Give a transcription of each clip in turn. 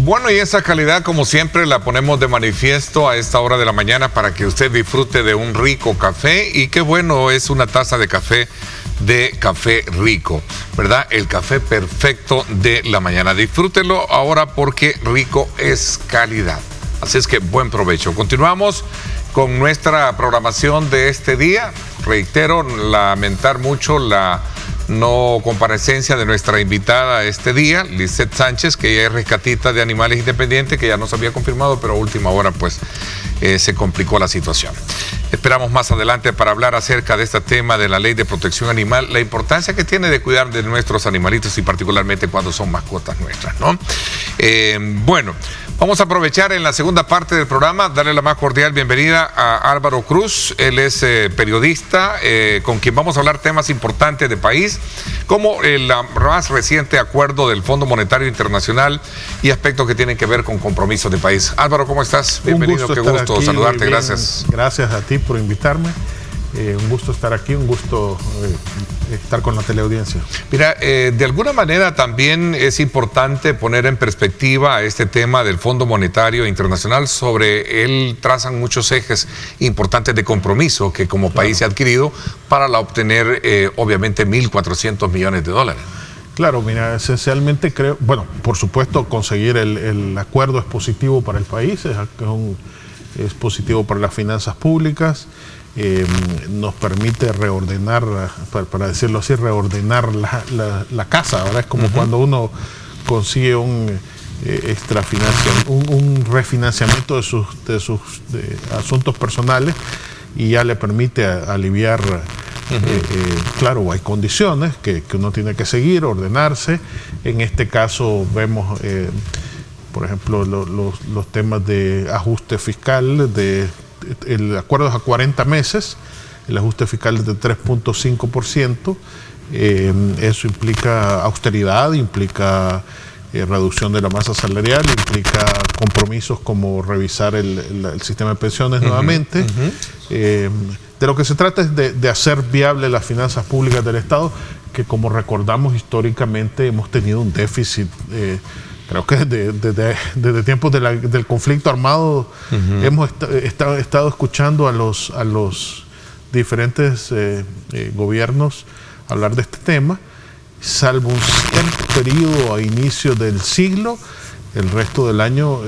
Bueno, y esa calidad, como siempre, la ponemos de manifiesto a esta hora de la mañana para que usted disfrute de un rico café. Y qué bueno es una taza de Café Rico, ¿verdad? El café perfecto de la mañana. Disfrútelo ahora porque rico es calidad. Así es que buen provecho. Continuamos con nuestra programación de este día. Reitero, lamentar mucho la no comparecencia de nuestra invitada este día, Lisette Sánchez, que ella es rescatista de animales independientes, que ya nos había confirmado, pero a última hora pues se complicó la situación. Esperamos más adelante para hablar acerca de este tema de la ley de protección animal, la importancia que tiene de cuidar de nuestros animalitos y particularmente cuando son mascotas nuestras, ¿no? Bueno, vamos a aprovechar en la segunda parte del programa, darle la más cordial bienvenida a Álvaro Cruz. Él es periodista con quien vamos a hablar temas importantes de país, como el más reciente acuerdo del Fondo Monetario Internacional y aspectos que tienen que ver con compromisos de país. Álvaro, ¿cómo estás? Bienvenido, qué gusto saludarte, gracias. Gracias a ti por invitarme. Un gusto estar aquí, un gusto estar con la teleaudiencia. Mira, de alguna manera también es importante poner en perspectiva este tema del Fondo Monetario Internacional. Sobre él trazan muchos ejes importantes de compromiso que como país se ha adquirido para obtener, obviamente, 1.400 millones de dólares. Claro, mira, esencialmente creo, bueno, por supuesto conseguir el acuerdo es positivo para el país, es positivo para las finanzas públicas. Nos permite reordenar, para decirlo así, reordenar la casa. Ahora es como cuando uno consigue un un refinanciamiento de sus asuntos personales y ya le permite aliviar. Claro, hay condiciones que uno tiene que seguir, ordenarse. En este caso vemos, por ejemplo, los temas de ajuste fiscal, el acuerdo es a 40 meses, el ajuste fiscal es de 3.5%, eso implica austeridad, implica reducción de la masa salarial, implica compromisos como revisar el sistema de pensiones nuevamente. De lo que se trata es de hacer viable las finanzas públicas del Estado, que como recordamos históricamente hemos tenido un déficit. Creo que desde tiempos del conflicto armado hemos estado escuchando a los diferentes gobiernos hablar de este tema, salvo un cierto periodo a inicio del siglo. El resto del año,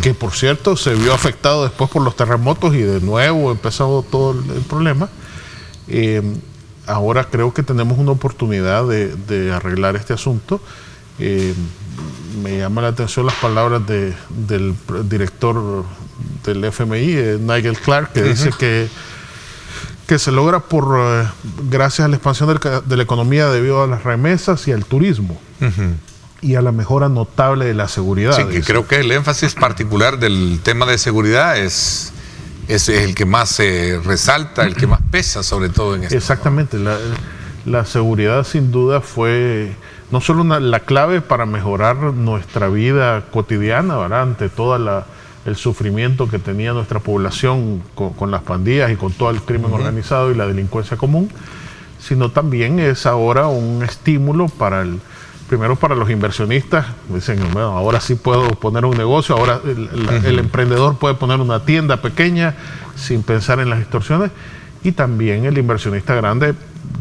que por cierto se vio afectado después por los terremotos y de nuevo empezó todo el problema. Ahora creo que tenemos una oportunidad de arreglar este asunto. Me llama la atención las palabras del director del FMI, Nigel Clark, que dice que se logra gracias a la expansión de la economía debido a las remesas y al turismo. Y a la mejora notable de la seguridad. Sí, que creo que el énfasis particular del tema de seguridad es el que más se resalta, el que más pesa, sobre todo en esto. Exactamente, ¿no? La seguridad sin duda fue no solo la clave para mejorar nuestra vida cotidiana, ¿verdad? Ante todo el sufrimiento que tenía nuestra población con las pandillas y con todo el crimen organizado y la delincuencia común, sino también es ahora un estímulo primero para los inversionistas. Dicen, bueno, ahora sí puedo poner un negocio, ahora el emprendedor puede poner una tienda pequeña sin pensar en las distorsiones, y también el inversionista grande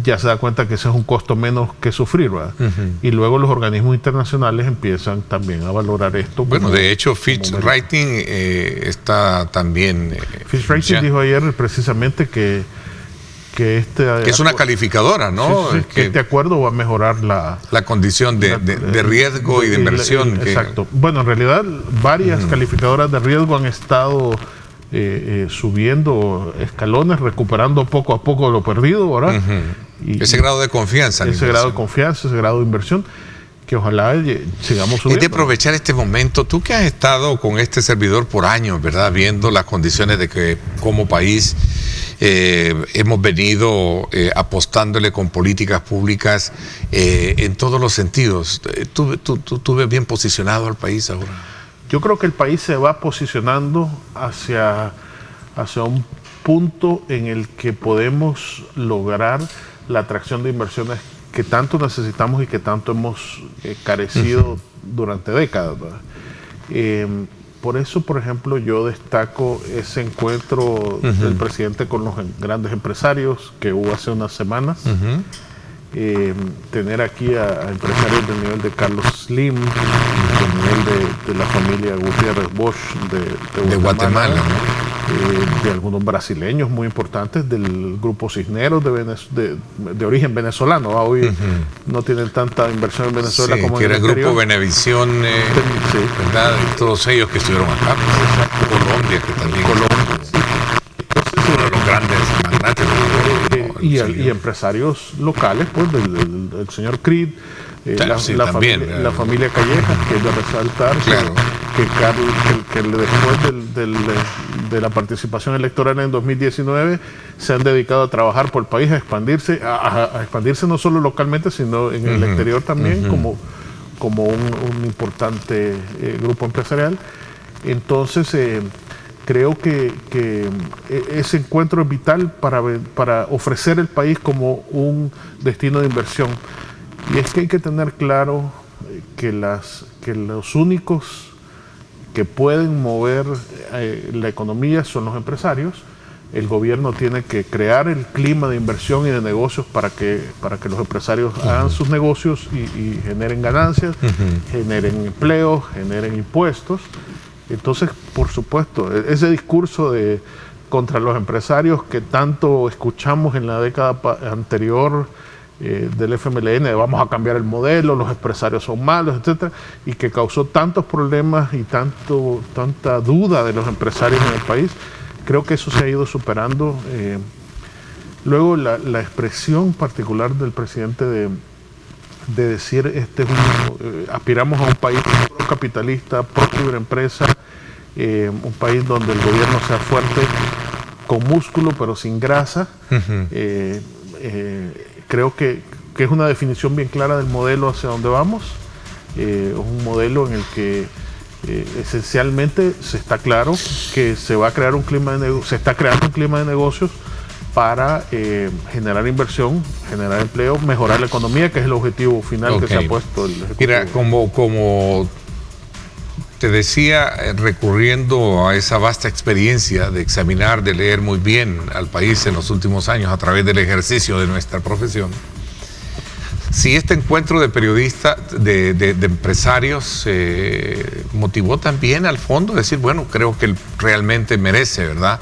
ya se da cuenta que ese es un costo menos que sufrir, ¿verdad? Y luego los organismos internacionales empiezan también a valorar esto. Bueno, de hecho, Fitch Rating está también... Fitch Rating dijo ayer precisamente que es una calificadora, ¿no? Sí, que este acuerdo va a mejorar la condición de riesgo y de inversión. Exacto. Bueno, en realidad varias calificadoras de riesgo han estado subiendo escalones, recuperando poco a poco lo perdido, ¿verdad? Ese grado de confianza. Ese grado de confianza, ese grado de inversión, que ojalá sigamos subiendo. Es de aprovechar este momento. Tú que has estado con este servidor por años, ¿verdad? Viendo las condiciones de que como país hemos venido apostándole con políticas públicas en todos los sentidos. ¿Tú ves bien posicionado al país ahora? Yo creo que el país se va posicionando hacia un punto en el que podemos lograr la atracción de inversiones que tanto necesitamos y que tanto hemos carecido durante décadas, ¿verdad? Por eso, por ejemplo, yo destaco ese encuentro del presidente con los grandes empresarios que hubo hace unas semanas. Tener aquí a empresarios del nivel de Carlos Slim, del nivel de la familia Gutiérrez Bosch de Guatemala, ¿no? De algunos brasileños muy importantes del grupo Cisneros de origen venezolano. Hoy no tienen tanta inversión en Venezuela como que en el era el grupo Venevisión, ¿verdad? Todos ellos que estuvieron acá. Colombia, que también. Uno de los grandes magnates. Y empresarios locales, pues, del señor Creed, la familia Callejas, que es de resaltar, claro, que después de la participación electoral en 2019 se han dedicado a trabajar por el país, a expandirse no solo localmente, sino en el exterior también, como un importante grupo empresarial. Entonces, creo que ese encuentro es vital para ofrecer el país como un destino de inversión. Y es que hay que tener claro que los únicos que pueden mover la economía son los empresarios. El gobierno tiene que crear el clima de inversión y de negocios para que los empresarios hagan sus negocios y generen ganancias, generen empleos, generen impuestos. Entonces, por supuesto, ese discurso contra los empresarios que tanto escuchamos en la década anterior del FMLN, de vamos a cambiar el modelo, los empresarios son malos, etcétera, y que causó tantos problemas y tanta duda de los empresarios en el país, creo que eso se ha ido superando. Luego, la expresión particular del presidente de decir aspiramos a un país capitalista, pro libre empresa, un país donde el gobierno sea fuerte, con músculo pero sin grasa. Creo que es una definición bien clara del modelo hacia donde vamos. Es un modelo en el que esencialmente se está claro que se va a crear se está creando un clima de negocios para generar inversión, generar empleo, mejorar la economía, que es el objetivo final que se ha puesto el Ejecutivo. Mira, como te decía, recurriendo a esa vasta experiencia de examinar, de leer muy bien al país en los últimos años a través del ejercicio de nuestra profesión, si este encuentro de periodistas, de empresarios, motivó también al fondo decir, bueno, creo que realmente merece, ¿verdad?,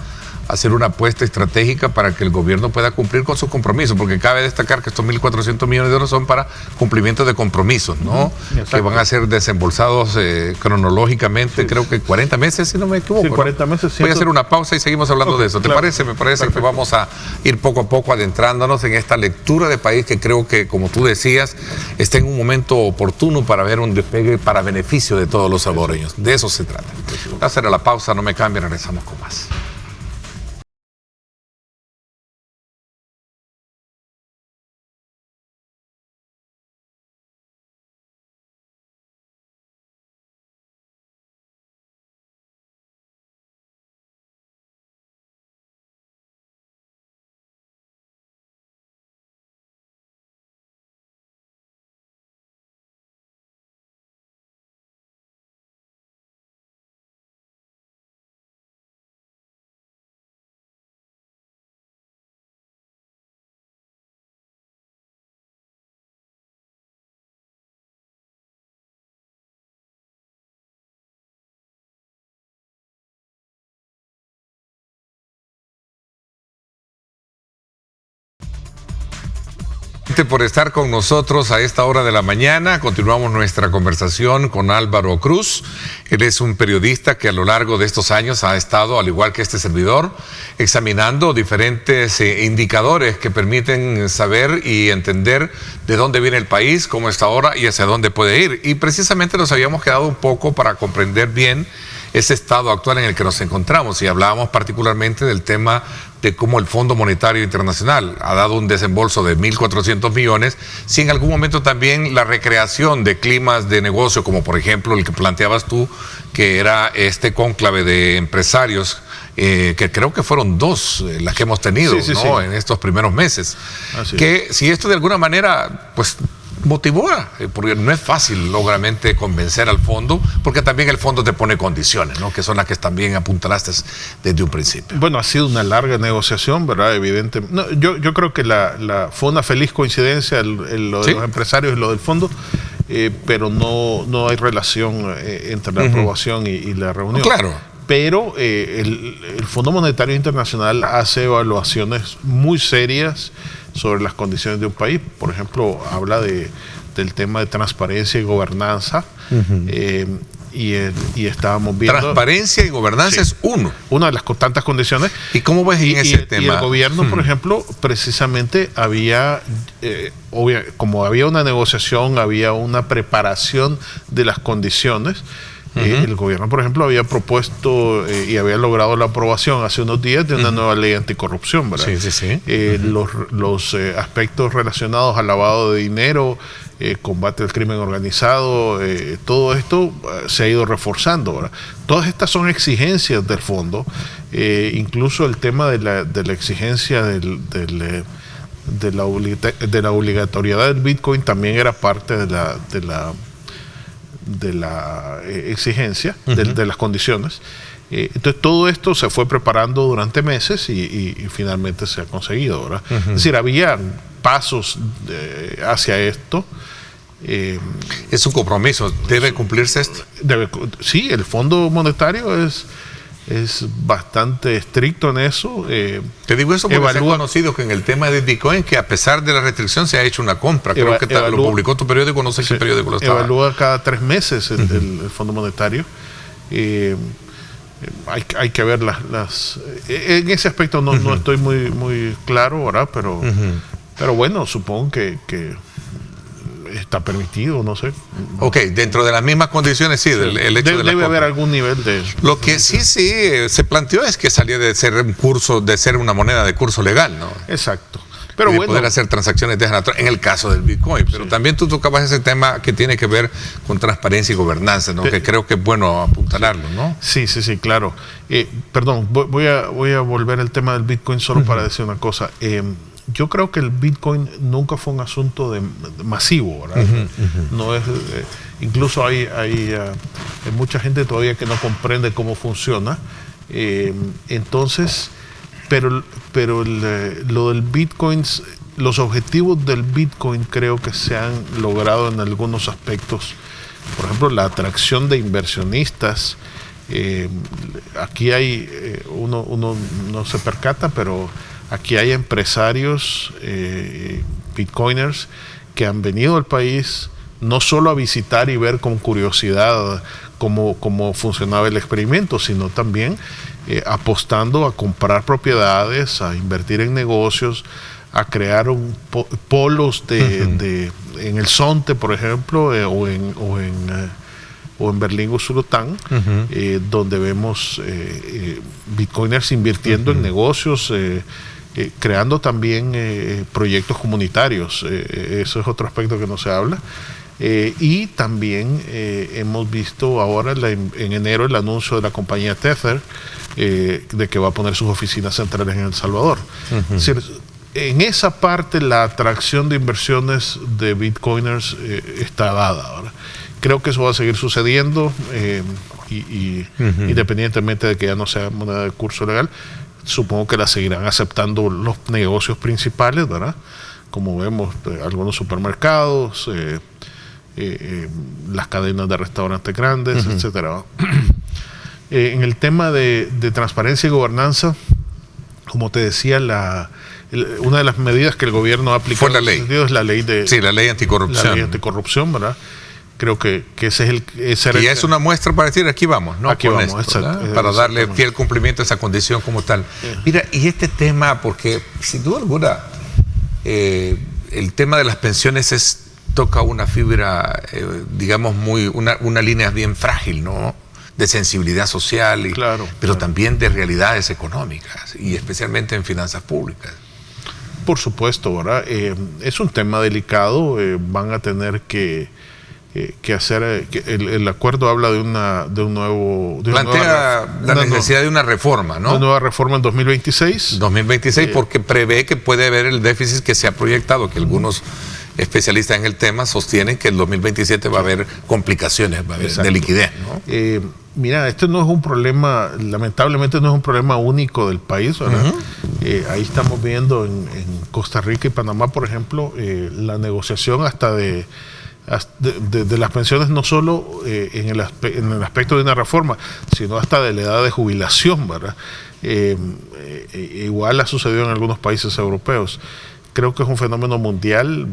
hacer una apuesta estratégica para que el gobierno pueda cumplir con sus compromisos, porque cabe destacar que estos 1.400 millones de euros son para cumplimiento de compromisos, ¿no? Que van a ser desembolsados cronológicamente, creo que 40 meses, si no me equivoco. Sí, 40 meses. Voy a hacer una pausa y seguimos hablando de eso. ¿Te parece? Me parece que vamos a ir poco a poco adentrándonos en esta lectura de país que creo que, como tú decías, está en un momento oportuno para ver un despegue para beneficio de todos los salvadoreños. De eso se trata. Voy a hacer la pausa, no me cambien, regresamos con más. Por estar con nosotros a esta hora de la mañana. Continuamos nuestra conversación con Álvaro Cruz. Él es un periodista que a lo largo de estos años ha estado, al igual que este servidor, examinando diferentes indicadores que permiten saber y entender de dónde viene el país, cómo está ahora y hacia dónde puede ir. Y precisamente nos habíamos quedado un poco para comprender bien ese estado actual en el que nos encontramos, y hablábamos particularmente del tema de cómo el Fondo Monetario Internacional ha dado un desembolso de 1.400 millones, si en algún momento también la recreación de climas de negocio, como por ejemplo el que planteabas tú, que era este cónclave de empresarios, que creo que fueron dos las que hemos tenido, ¿no?, en estos primeros meses. Que si esto de alguna manera, pues, motivó, porque no es fácil logramente convencer al fondo, porque también el fondo te pone condiciones, ¿no? Que son las que también apuntalaste desde un principio. Bueno, ha sido una larga negociación, ¿verdad? Evidente. No, yo creo que fue una feliz coincidencia lo de los empresarios y lo del fondo, pero no hay relación entre la aprobación y la reunión. Claro. Pero el Fondo Monetario Internacional hace evaluaciones muy serias sobre las condiciones de un país. Por ejemplo, habla del tema de transparencia y gobernanza. Y estábamos viendo... Transparencia y gobernanza es una de las tantas condiciones. ¿Y cómo ves en ese tema? Y el gobierno, por ejemplo, precisamente como había una negociación, había una preparación de las condiciones. El gobierno, por ejemplo, había propuesto y había logrado la aprobación hace unos días de una nueva ley anticorrupción, ¿verdad? Sí. Los aspectos relacionados al lavado de dinero, combate al crimen organizado, todo esto se ha ido reforzando, ¿verdad? Todas estas son exigencias del fondo, incluso el tema de la exigencia de la obligatoriedad del Bitcoin también era parte de la exigencia, de las condiciones. Entonces todo esto se fue preparando durante meses y finalmente se ha conseguido, ¿verdad? Es decir, había pasos hacia esto. Es un compromiso, ¿debe cumplirse esto? Sí, el Fondo Monetario es bastante estricto en eso. Te digo eso porque se ha conocido que en el tema de Bitcoin, que a pesar de la restricción se ha hecho una compra. Creo que lo publicó tu periódico, no sé qué periódico lo estaba. Evalúa cada 3 meses el Fondo Monetario. Hay que ver en ese aspecto no estoy muy claro ahora, pero bueno, supongo que está permitido, no sé. Ok, dentro de las mismas condiciones, sí, el hecho de debe haber algún nivel de... Lo que sí se planteó es que salía de ser una moneda de curso legal, ¿no? Exacto. Pero bueno, poder hacer transacciones de esa naturaleza, en el caso del Bitcoin. Pero también tú tocabas ese tema que tiene que ver con transparencia y gobernanza, ¿no? Que creo que es bueno apuntalarlo, ¿no? Sí, claro. Perdón, voy a volver al tema del Bitcoin solo para decir una cosa. Yo creo que el Bitcoin nunca fue un asunto masivo, ¿verdad? No es, incluso hay mucha gente todavía que no comprende cómo funciona. Entonces, pero lo del Bitcoin, los objetivos del Bitcoin creo que se han logrado en algunos aspectos. Por ejemplo, la atracción de inversionistas. Aquí hay, uno no se percata, pero aquí hay empresarios bitcoiners que han venido al país no solo a visitar y ver con curiosidad cómo funcionaba el experimento, sino también apostando a comprar propiedades, a invertir en negocios, a crear polos en el Zonte, por ejemplo, o en Berlín-Usulután, donde vemos bitcoiners invirtiendo en negocios, creando también proyectos comunitarios. Eso es otro aspecto que no se habla. Y también hemos visto ahora en enero el anuncio de la compañía Tether de que va a poner sus oficinas centrales en El Salvador. Es decir, en esa parte la atracción de inversiones de bitcoiners está dada ahora. Creo que eso va a seguir sucediendo independientemente de que ya no sea moneda de curso legal. Supongo que la seguirán aceptando los negocios principales, ¿verdad? Como vemos, algunos supermercados, las cadenas de restaurantes grandes, etcétera. En el tema de transparencia y gobernanza, como te decía, una de las medidas que el gobierno ha aplicado fue la ley. Es la ley la ley anticorrupción. La ley anticorrupción, ¿verdad? Creo que ese es es una muestra para decir, aquí vamos, ¿no? Aquí vamos, exacto, para darle fiel cumplimiento a esa condición como tal. Mira, y este tema, porque sin duda alguna, el tema de las pensiones toca una fibra, digamos, una línea bien frágil, ¿no? De sensibilidad social, pero también de realidades económicas, y especialmente en finanzas públicas. Por supuesto, ¿verdad? Es un tema delicado, van a tener que hacer, el acuerdo habla de un nuevo... Plantea la necesidad de una reforma, ¿no? Una nueva reforma en 2026. 2026, porque prevé que puede haber el déficit que se ha proyectado, que algunos especialistas en el tema sostienen que el 2027 va a haber complicaciones, va a haber de liquidez, ¿no? Mira, este no es un problema, lamentablemente no es un problema único del país, ¿verdad? Ahí estamos viendo en Costa Rica y Panamá, por ejemplo, la negociación hasta de las pensiones, no solo en el aspecto de una reforma, sino hasta de la edad de jubilación, ¿verdad? Igual ha sucedido en algunos países europeos. Creo que es un fenómeno mundial.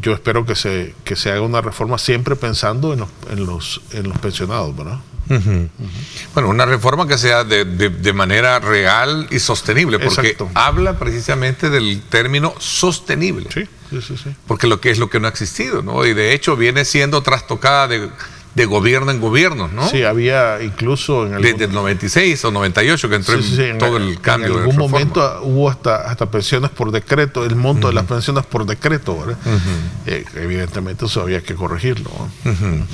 Yo espero que se haga una reforma siempre pensando en los pensionados, ¿verdad? Bueno, una reforma que sea de manera real y sostenible, porque habla precisamente del término sostenible. Sí. Porque lo que no ha existido, ¿no? Y de hecho viene siendo trastocada de gobierno en gobierno, ¿no? Sí, había incluso desde el 96 o 98 que entró en todo el cambio. En algún momento hubo hasta pensiones por decreto, el monto de las pensiones por decreto, ¿verdad? Evidentemente eso había que corregirlo, ¿no?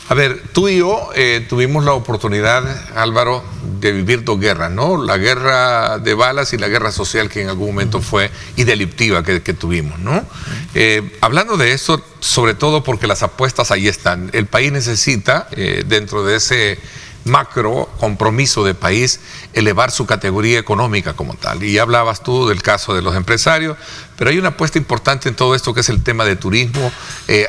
A ver, tú y yo tuvimos la oportunidad, Álvaro, de vivir dos guerras, ¿no? La guerra de balas y la guerra social que en algún momento fue y delictiva que tuvimos, ¿no? Hablando de eso, sobre todo porque las apuestas ahí están. El país necesita, dentro de ese macro compromiso de país, elevar su categoría económica como tal. Y ya hablabas tú del caso de los empresarios, pero hay una apuesta importante en todo esto que es el tema de turismo,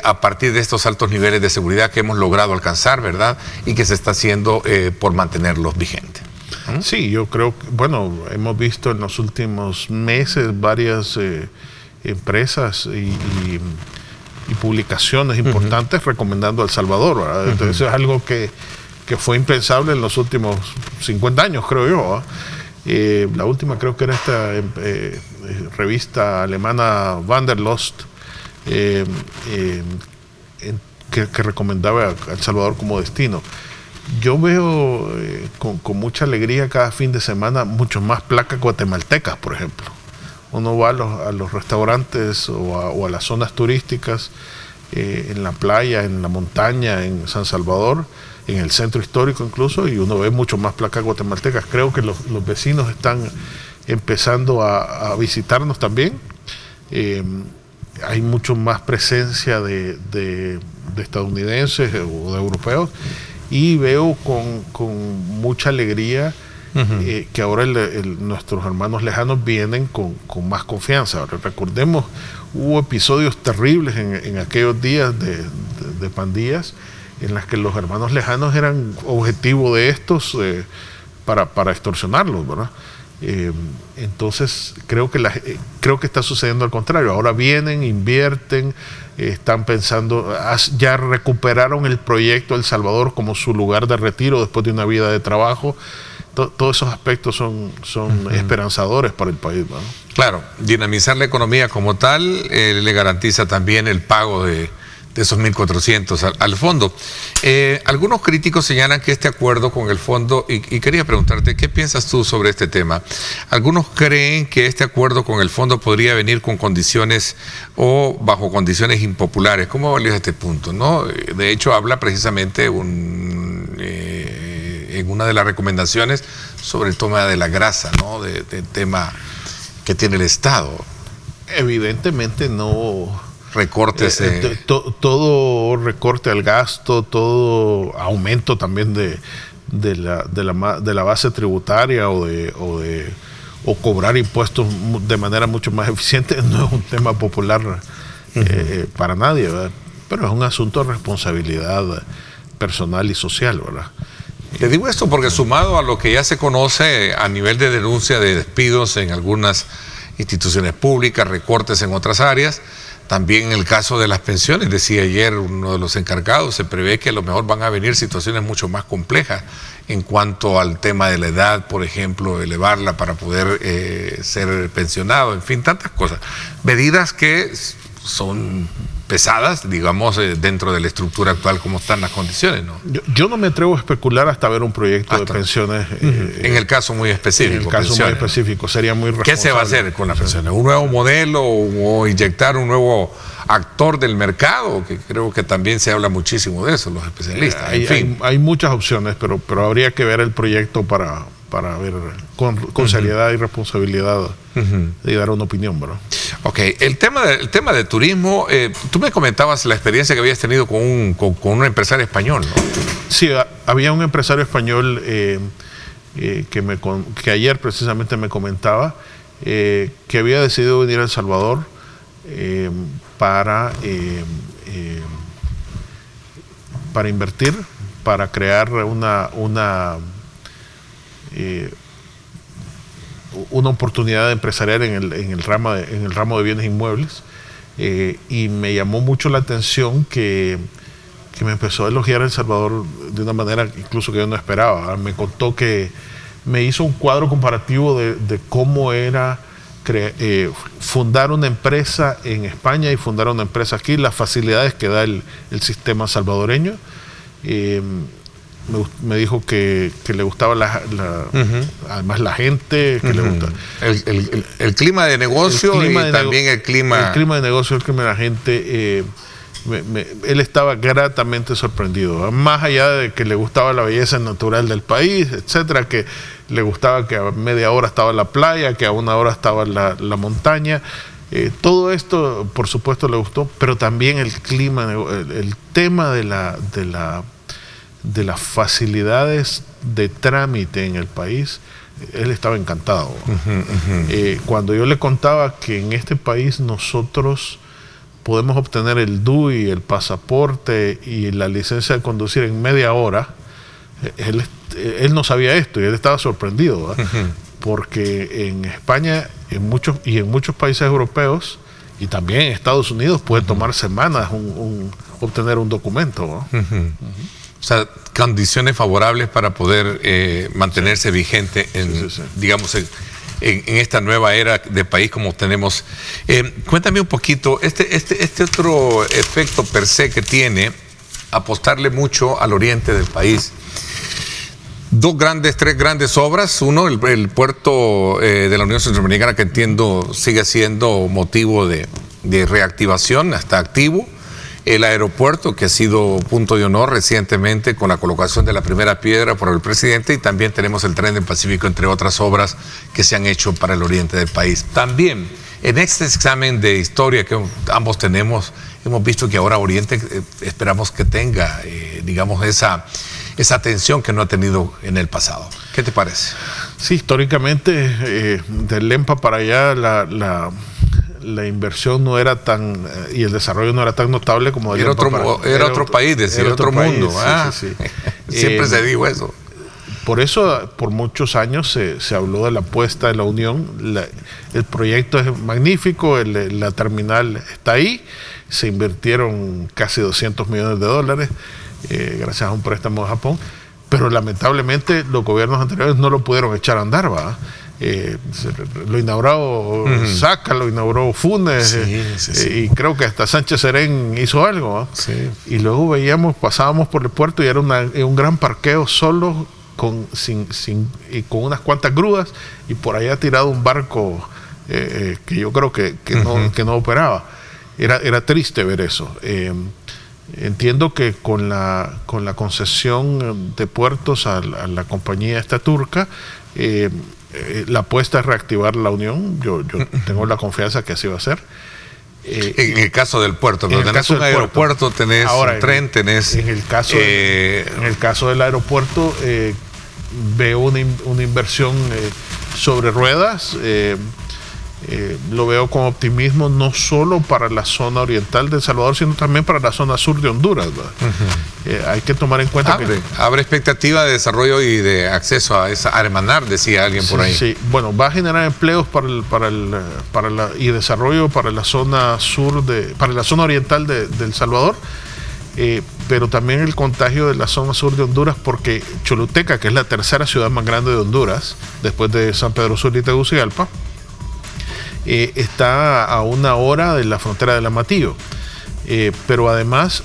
a partir de estos altos niveles de seguridad que hemos logrado alcanzar, ¿verdad? Y que se está haciendo por mantenerlos vigentes. Sí, yo creo que, bueno, hemos visto en los últimos meses varias empresas y publicaciones importantes recomendando a El Salvador, ¿verdad? Entonces es algo que fue impensable en los últimos 50 años, creo yo, ¿verdad? La última creo que era esta revista alemana Wanderlust, que recomendaba a El Salvador como destino. Yo veo con mucha alegría cada fin de semana mucho más placas guatemaltecas, por ejemplo. Uno va a los restaurantes o a las zonas turísticas, en la playa, en la montaña, en San Salvador, en el centro histórico incluso, y uno ve mucho más placas guatemaltecas. Creo que los vecinos están empezando a visitarnos también. Hay mucho más presencia de estadounidenses o de europeos, y veo con mucha alegría que ahora nuestros hermanos lejanos vienen con más confianza. Ahora, recordemos, hubo episodios terribles en aquellos días de pandillas en las que los hermanos lejanos eran objetivo de estos para extorsionarlos, ¿verdad? Entonces creo que está sucediendo al contrario. Ahora vienen, invierten, están pensando, ya recuperaron el proyecto El Salvador como su lugar de retiro después de una vida de trabajo. Todos esos aspectos son esperanzadores para el país, ¿no? Claro, dinamizar la economía como tal le garantiza también el pago de esos 1.400 al fondo. Algunos críticos señalan que este acuerdo con el fondo, y quería preguntarte, ¿qué piensas tú sobre este tema? Algunos creen que este acuerdo con el fondo podría venir con condiciones o bajo condiciones impopulares. ¿Cómo evalúas este punto, no? De hecho, habla precisamente en una de las recomendaciones sobre el tema de la grasa, ¿no? Del tema que tiene el Estado. Evidentemente no. Recortes. Todo recorte al gasto, todo aumento también de la base tributaria o cobrar impuestos de manera mucho más eficiente no es un tema popular para nadie, ¿verdad? Pero es un asunto de responsabilidad personal y social, ¿verdad? Te digo esto porque sumado a lo que ya se conoce a nivel de denuncia de despidos en algunas instituciones públicas, recortes en otras áreas, también en el caso de las pensiones, decía ayer uno de los encargados, se prevé que a lo mejor van a venir situaciones mucho más complejas en cuanto al tema de la edad, por ejemplo, elevarla para poder ser pensionado, en fin, tantas cosas. Medidas que son pesadas, digamos, dentro de la estructura actual, como están las condiciones, ¿no? Yo no me atrevo a especular hasta ver un proyecto de pensiones. En el caso muy específico. En el caso muy específico, sería muy responsable. ¿Qué se va a hacer con las pensiones? ¿Un nuevo modelo o inyectar un nuevo actor del mercado? Que creo que también se habla muchísimo de eso, los especialistas. Hay muchas opciones, pero habría que ver el proyecto para ver con seriedad y responsabilidad de dar una opinión, ¿verdad? Ok, el tema de turismo, tú me comentabas la experiencia que habías tenido con un empresario español, ¿no? Sí, había un empresario español que ayer precisamente me comentaba que había decidido venir a El Salvador para invertir, para crear una oportunidad empresarial en el ramo de bienes inmuebles, y me llamó mucho la atención que me empezó a elogiar El Salvador de una manera incluso que yo no esperaba. Me contó que me hizo un cuadro comparativo de cómo era fundar una empresa en España y fundar una empresa aquí, las facilidades que da el sistema salvadoreño. Me dijo que le gustaba además la gente, que le gusta el clima de negocio, también el clima de negocio, el clima de la gente. Él estaba gratamente sorprendido, más allá de que le gustaba la belleza natural del país, etcétera, que le gustaba que a media hora estaba la playa, que a una hora estaba la montaña. Todo esto, por supuesto, le gustó, pero también el clima, el tema de las facilidades de trámite en el país, él estaba encantado. Cuando yo le contaba que en este país nosotros podemos obtener el DUI, el pasaporte y la licencia de conducir en media hora, él no sabía esto y él estaba sorprendido, porque en España en muchos países europeos y también en Estados Unidos puede tomar semanas obtener un documento, ¿no? O sea, condiciones favorables para poder mantenerse vigente digamos, en esta nueva era de país como tenemos. Cuéntame un poquito, este otro efecto per se que tiene apostarle mucho al oriente del país. Tres grandes obras. Uno, el puerto de la Unión Centroamericana, que entiendo sigue siendo motivo de reactivación, está activo. El aeropuerto, que ha sido punto de honor recientemente con la colocación de la primera piedra por el presidente, y también tenemos el Tren del Pacífico, entre otras obras que se han hecho para el oriente del país. También, en este examen de historia que ambos tenemos, hemos visto que ahora Oriente esperamos que tenga, digamos, esa atención que no ha tenido en el pasado. ¿Qué te parece? Sí, históricamente, del Lempa para allá, la inversión no era y el desarrollo no era tan notable como era otro país, decir, otro mundo. Sí. Siempre se dijo eso. Por eso, por muchos años se habló de la apuesta de la Unión. El proyecto es magnífico, la terminal está ahí, se invirtieron casi $200 millones, gracias a un préstamo de Japón, pero lamentablemente los gobiernos anteriores no lo pudieron echar a andar, ¿va? Lo inauguró Saca, lo inauguró Funes, y creo que hasta Sánchez Serén hizo algo, ¿no? Y luego pasábamos por el puerto y era un gran parqueo solo con unas cuantas grúas, y por allá tirado un barco que yo creo que no operaba. Era triste ver eso. Entiendo que con la concesión de puertos a la compañía esta turca, la apuesta es reactivar la Unión. Yo tengo la confianza que así va a ser. En el caso del puerto, pero tenés un aeropuerto, tenés un tren, tenés... En el caso del aeropuerto, veo una inversión sobre ruedas. Lo veo con optimismo, no solo para la zona oriental de El Salvador, sino también para la zona sur de Honduras. Hay que tomar en cuenta abre expectativa de desarrollo y de acceso a esa Aremanar, decía alguien por ahí. Sí, bueno, va a generar empleos y desarrollo para la zona para la zona oriental de El Salvador, pero también el contagio de la zona sur de Honduras, porque Choluteca, que es la tercera ciudad más grande de Honduras, después de San Pedro Sula y Tegucigalpa, está a 1 hora de la frontera del Amatillo. Pero además,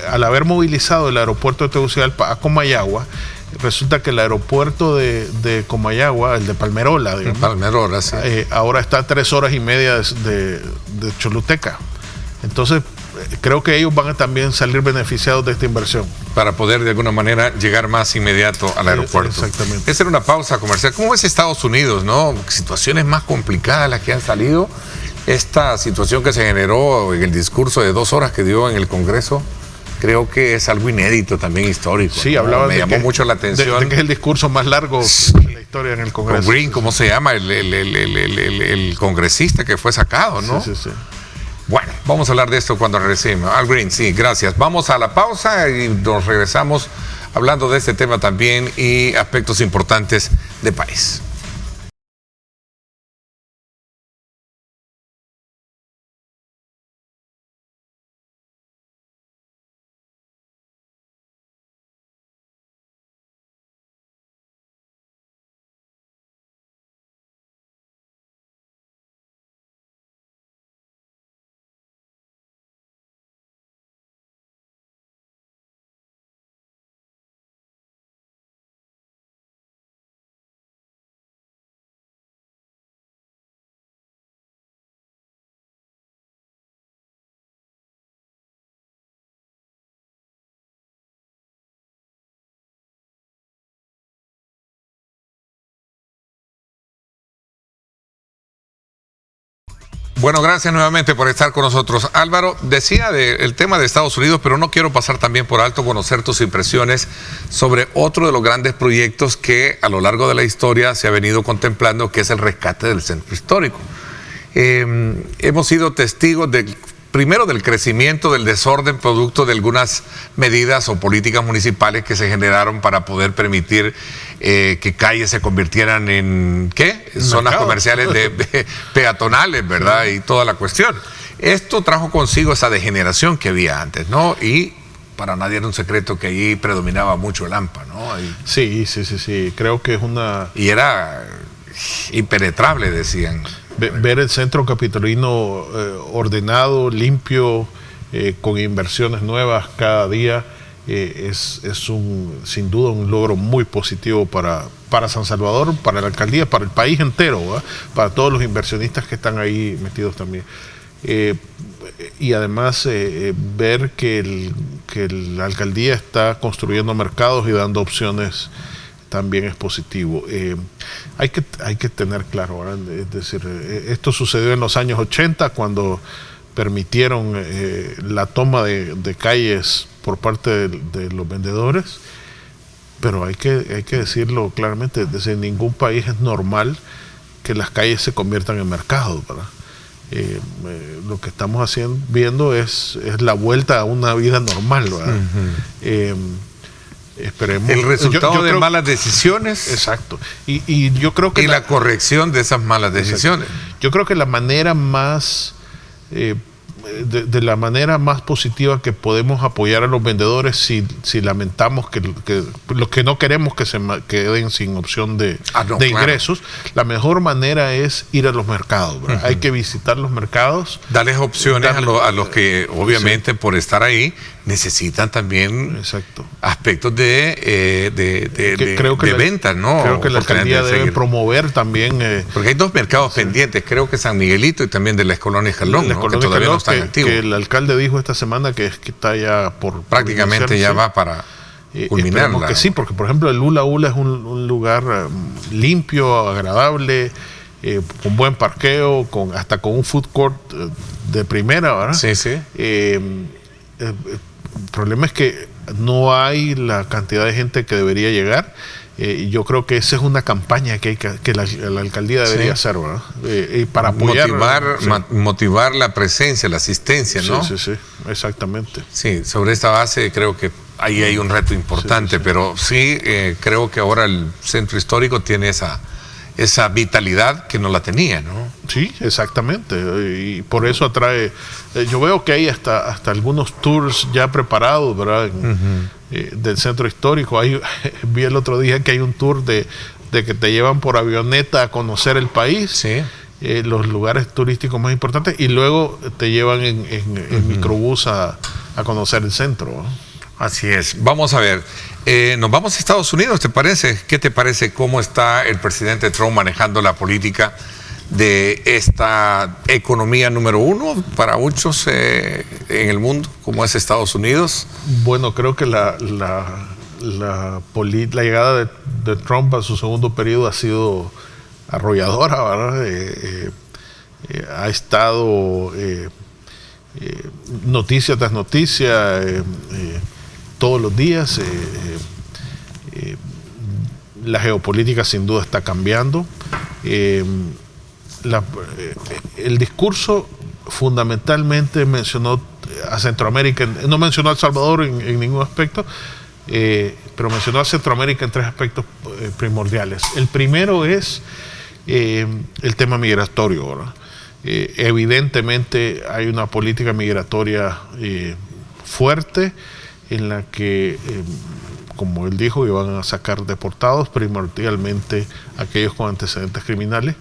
al haber movilizado el aeropuerto de Tegucigalpa a Comayagua, resulta que el aeropuerto de Comayagua, el de Palmerola, digamos, sí. Ahora está a 3 horas y media de Choluteca. Entonces, creo que ellos van a también salir beneficiados de esta inversión. Para poder de alguna manera llegar más inmediato al aeropuerto. Exactamente. Esa era una pausa comercial. ¿Cómo ves Estados Unidos, no? Situaciones más complicadas las que han salido. Esta situación que se generó en el discurso de 2 horas que dio en el Congreso, creo que es algo inédito, también histórico. Sí, ¿no? hablaba Me llamó mucho la atención. De que es el discurso más largo de la historia en el Congreso. Green, ¿cómo se llama? El congresista que fue sacado, ¿no? Sí, sí, sí. Bueno, vamos a hablar de esto cuando regresemos. Al Green, sí, gracias. Vamos a la pausa y nos regresamos hablando de este tema también y aspectos importantes de país. Bueno, gracias nuevamente por estar con nosotros. Álvaro, decía el tema de Estados Unidos, pero no quiero pasar también por alto conocer tus impresiones sobre otro de los grandes proyectos que a lo largo de la historia se ha venido contemplando, que es el rescate del centro histórico. Hemos sido testigos primero del crecimiento del desorden producto de algunas medidas o políticas municipales que se generaron para poder permitir que calles se convirtieran en zonas comerciales peatonales, ¿verdad? Y toda la cuestión. Esto trajo consigo esa degeneración que había antes, ¿no? Y para nadie era un secreto que allí predominaba mucho el AMPA, ¿no? Sí. Creo que es una... Y era impenetrable, decían. Ver el centro capitalino ordenado, limpio, con inversiones nuevas cada día, es sin duda un logro muy positivo para San Salvador, para la alcaldía, para el país entero, ¿verdad? Para todos los inversionistas que están ahí metidos también. Y además ver que la alcaldía está construyendo mercados y dando opciones también es positivo. Hay que tener claro, ¿verdad? Es decir, esto sucedió en los años 80 cuando permitieron la toma de calles por parte de los vendedores, pero hay que decirlo claramente, es decir, en ningún país es normal que las calles se conviertan en mercados, ¿verdad? Lo que estamos viendo es la vuelta a una vida normal, ¿verdad? Esperemos. El resultado de malas decisiones. Exacto. Y yo creo que... Y la corrección de esas malas decisiones. Exacto. Yo creo que la manera más... de la manera más positiva que podemos apoyar a los vendedores si lamentamos que los que no queremos que se queden sin opción de ingresos, la mejor manera es ir a los mercados, ¿verdad? Hay que visitar los mercados, darles opciones a los que obviamente por estar ahí necesitan también aspectos de ventas, ¿no? Creo que la alcaldía debe promover también... porque hay 2 mercados pendientes, creo que San Miguelito y también de la Colonia Jalón, ¿no? Que todavía no están activos. Que el alcalde dijo esta semana que está ya prácticamente ya va para culminarla. Que sí, porque por ejemplo el Hula Hula es un lugar limpio, agradable, con buen parqueo, hasta con un food court de primera, ¿verdad? Sí. El problema es que no hay la cantidad de gente que debería llegar. Yo creo que esa es una campaña que la alcaldía debería hacer, ¿verdad? Para apoyar, motivar la presencia, la asistencia, ¿no? Sí, exactamente. Sí, sobre esta base creo que ahí hay un reto importante, pero sí creo que ahora el centro histórico tiene esa vitalidad que no la tenía, ¿no? Sí, exactamente, y por eso atrae. Yo veo que hay hasta algunos tours ya preparados, ¿verdad? Del centro histórico. Vi el otro día que hay un tour de que te llevan por avioneta a conocer el país, los lugares turísticos más importantes, y luego te llevan en microbús a conocer el centro, ¿no? Así es. Vamos a ver, nos vamos a Estados Unidos, ¿te parece? ¿Qué te parece cómo está el presidente Trump manejando la política de esta economía número uno para muchos en el mundo, como es Estados Unidos? Bueno, creo que la llegada de Trump a su segundo periodo ha sido arrolladora, ¿verdad? Ha estado noticia tras noticia todos los días. La geopolítica sin duda está cambiando. El discurso fundamentalmente mencionó a Centroamérica, no mencionó a El Salvador en ningún aspecto, pero mencionó a Centroamérica en tres aspectos primordiales. El primero es el tema migratorio, ¿verdad? Evidentemente hay una política migratoria fuerte en la que, como él dijo, iban a sacar deportados, primordialmente aquellos con antecedentes criminales.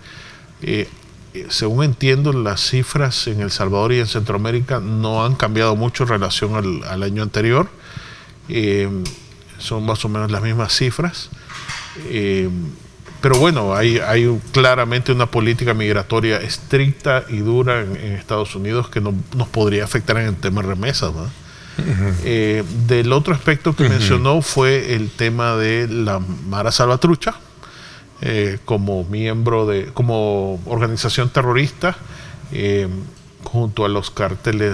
Según entiendo, las cifras en El Salvador y en Centroamérica no han cambiado mucho en relación al año anterior. Son más o menos las mismas cifras. Pero bueno, hay claramente una política migratoria estricta y dura en Estados Unidos que nos podría afectar en el tema de remesas, ¿no? Del otro aspecto que mencionó fue el tema de la Mara Salvatrucha, como como organización terrorista, junto a los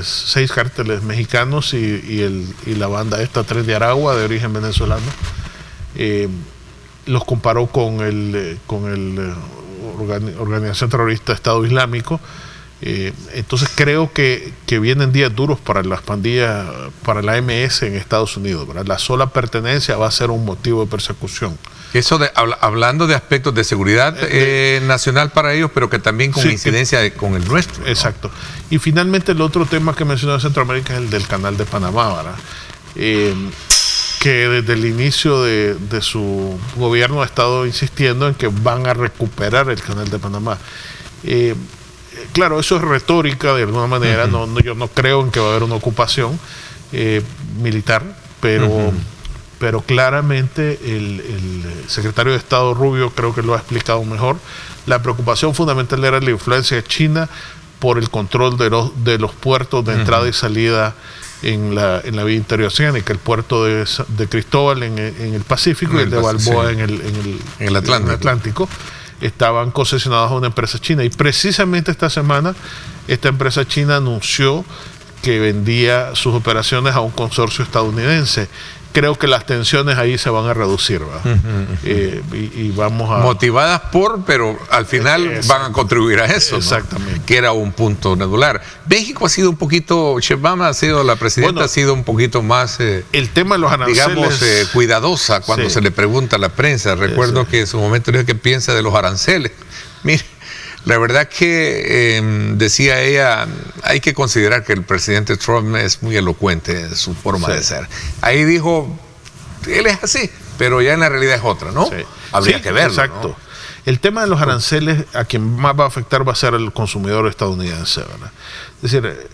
6 cárteles mexicanos y la banda esta 3 de Aragua, de origen venezolano. Los comparó con el organización terrorista Estado Islámico. Entonces creo que vienen días duros para las pandillas, para la MS en Estados Unidos, ¿verdad? La sola pertenencia va a ser un motivo de persecución. Eso hablando de aspectos de seguridad nacional para ellos, pero que también con incidencia con el nuestro, ¿no? Exacto. Y finalmente el otro tema que mencionó en Centroamérica es el del Canal de Panamá, ¿verdad? Que desde el inicio de su gobierno ha estado insistiendo en que van a recuperar el Canal de Panamá. Claro, eso es retórica de alguna manera. Yo no creo en que va a haber una ocupación militar, pero claramente el secretario de Estado Rubio creo que lo ha explicado mejor. La preocupación fundamental era la influencia de China por el control de los puertos de entrada y salida en la vía interoceánica, el puerto de Cristóbal en el Pacífico y el de Balboa en el Atlántico. Estaban concesionados a una empresa china, y precisamente esta semana esta empresa china anunció que vendía sus operaciones a un consorcio estadounidense. Creo que las tensiones ahí se van a reducir, ¿verdad? Y vamos a... Motivadas pero al final van a contribuir a eso, ¿no? Exactamente. Que era un punto medular. México ha sido un poquito, Sheinbaum la presidenta ha sido un poquito más... el tema de los aranceles... Digamos, cuidadosa cuando se le pregunta a la prensa. Recuerdo que en su momento dijo que piensa de los aranceles. Mire, la verdad que decía ella, hay que considerar que el presidente Trump es muy elocuente en su forma de ser. Ahí dijo, él es así, pero ya en la realidad es otra, ¿no? Sí. Habría que verlo, exacto, ¿no? El tema de los aranceles, a quien más va a afectar va a ser el consumidor estadounidense, ¿verdad? Es decir,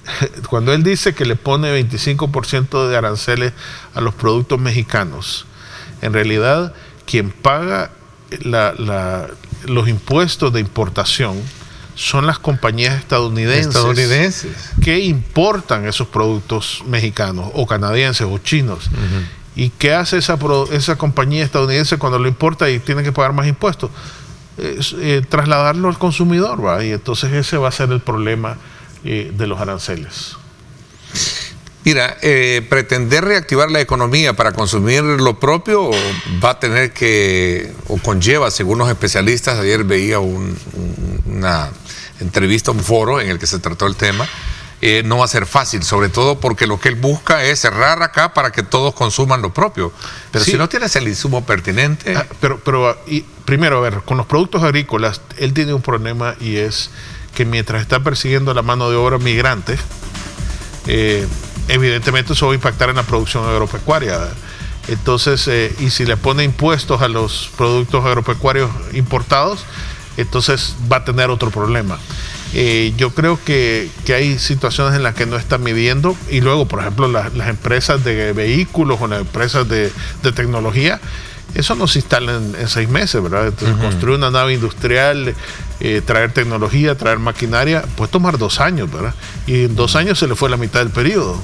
cuando él dice que le pone 25% de aranceles a los productos mexicanos, en realidad quien paga los impuestos de importación son las compañías estadounidenses que importan esos productos mexicanos o canadienses o chinos. ¿Y qué hace esa compañía estadounidense cuando lo importa y tiene que pagar más impuestos? Trasladarlo al consumidor, ¿va? Y entonces ese va a ser el problema de los aranceles. Mira, pretender reactivar la economía para consumir lo propio va a tener que, o conlleva, según los especialistas, ayer veía una entrevista, un foro en el que se trató el tema, no va a ser fácil, sobre todo porque lo que él busca es cerrar acá para que todos consuman lo propio. Pero si no tienes el insumo pertinente... Primero, a ver, con los productos agrícolas, él tiene un problema, y es que mientras está persiguiendo la mano de obra migrante, evidentemente eso va a impactar en la producción agropecuaria. Entonces, y si le pone impuestos a los productos agropecuarios importados, entonces va a tener otro problema. Yo creo que hay situaciones en las que no está midiendo, y luego, por ejemplo, las empresas de vehículos o las empresas de tecnología, eso no se instala en 6 meses, ¿verdad? Entonces, construir una nave industrial traer tecnología, traer maquinaria, puede tomar 2 años, ¿verdad? Y en 2 años se le fue la mitad del periodo.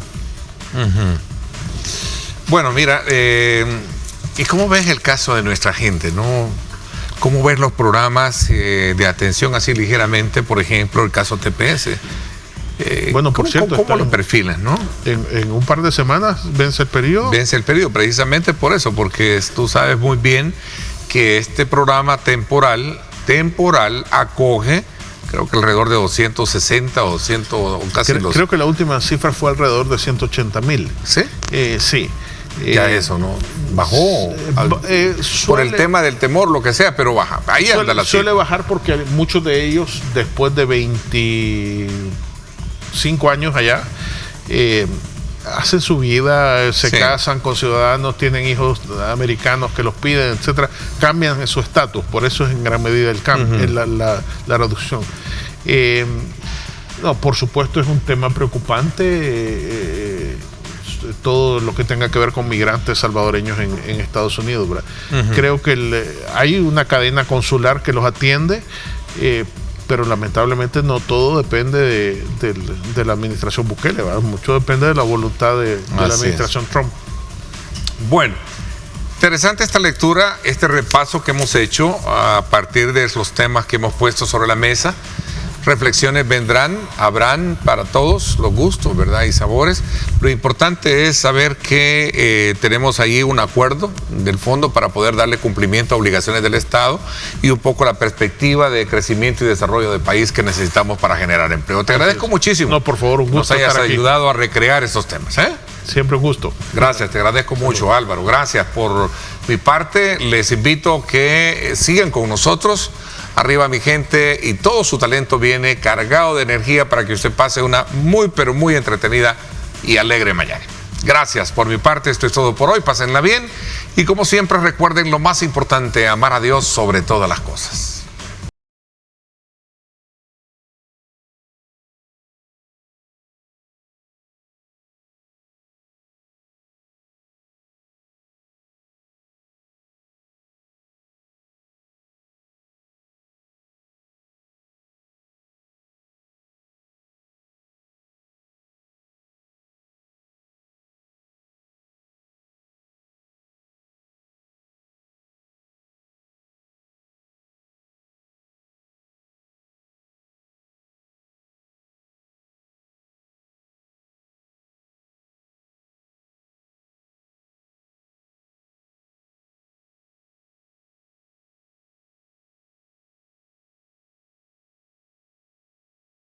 Bueno, mira, ¿y cómo ves el caso de nuestra gente, no? ¿Cómo ves los programas de atención así ligeramente, por ejemplo, el caso TPS? Bueno, por cierto, ¿cómo lo perfilas, no? En un par de semanas vence el periodo. Vence el periodo, precisamente por eso, porque tú sabes muy bien que este programa temporal acoge, creo que alrededor de 260 o 100 o casi creo que la última cifra fue alrededor de 180,000. ¿Sí? Sí. Ya eso, ¿no? Bajó por el tema del temor, lo que sea, pero baja. Ahí anda la cifra. Suele bajar porque muchos de ellos, después de 25 años allá, hacen su vida, se casan con ciudadanos, tienen hijos americanos que los piden, etcétera, cambian su estatus, por eso es en gran medida el cambio, la reducción. No, por supuesto es un tema preocupante, todo lo que tenga que ver con migrantes salvadoreños en Estados Unidos, ¿verdad? Creo que hay una cadena consular que los atiende, pero lamentablemente no todo depende de la administración Bukele, ¿verdad? Mucho depende de la voluntad de la administración Trump. Bueno, interesante esta lectura, este repaso que hemos hecho a partir de los temas que hemos puesto sobre la mesa. Reflexiones habrán para todos los gustos, ¿verdad? Y sabores. Lo importante es saber que tenemos ahí un acuerdo del fondo para poder darle cumplimiento a obligaciones del Estado y un poco la perspectiva de crecimiento y desarrollo del país que necesitamos para generar empleo. Te agradezco muchísimo. No, por favor, un gusto. Nos hayas ayudado a recrear estos temas, Siempre un gusto. Gracias, te agradezco mucho, Álvaro. Gracias. Por mi parte, les invito a que sigan con nosotros. Arriba mi gente, y todo su talento viene cargado de energía para que usted pase una muy pero muy entretenida y alegre mañana. Gracias, por mi parte esto es todo por hoy, pásenla bien y como siempre recuerden lo más importante, amar a Dios sobre todas las cosas.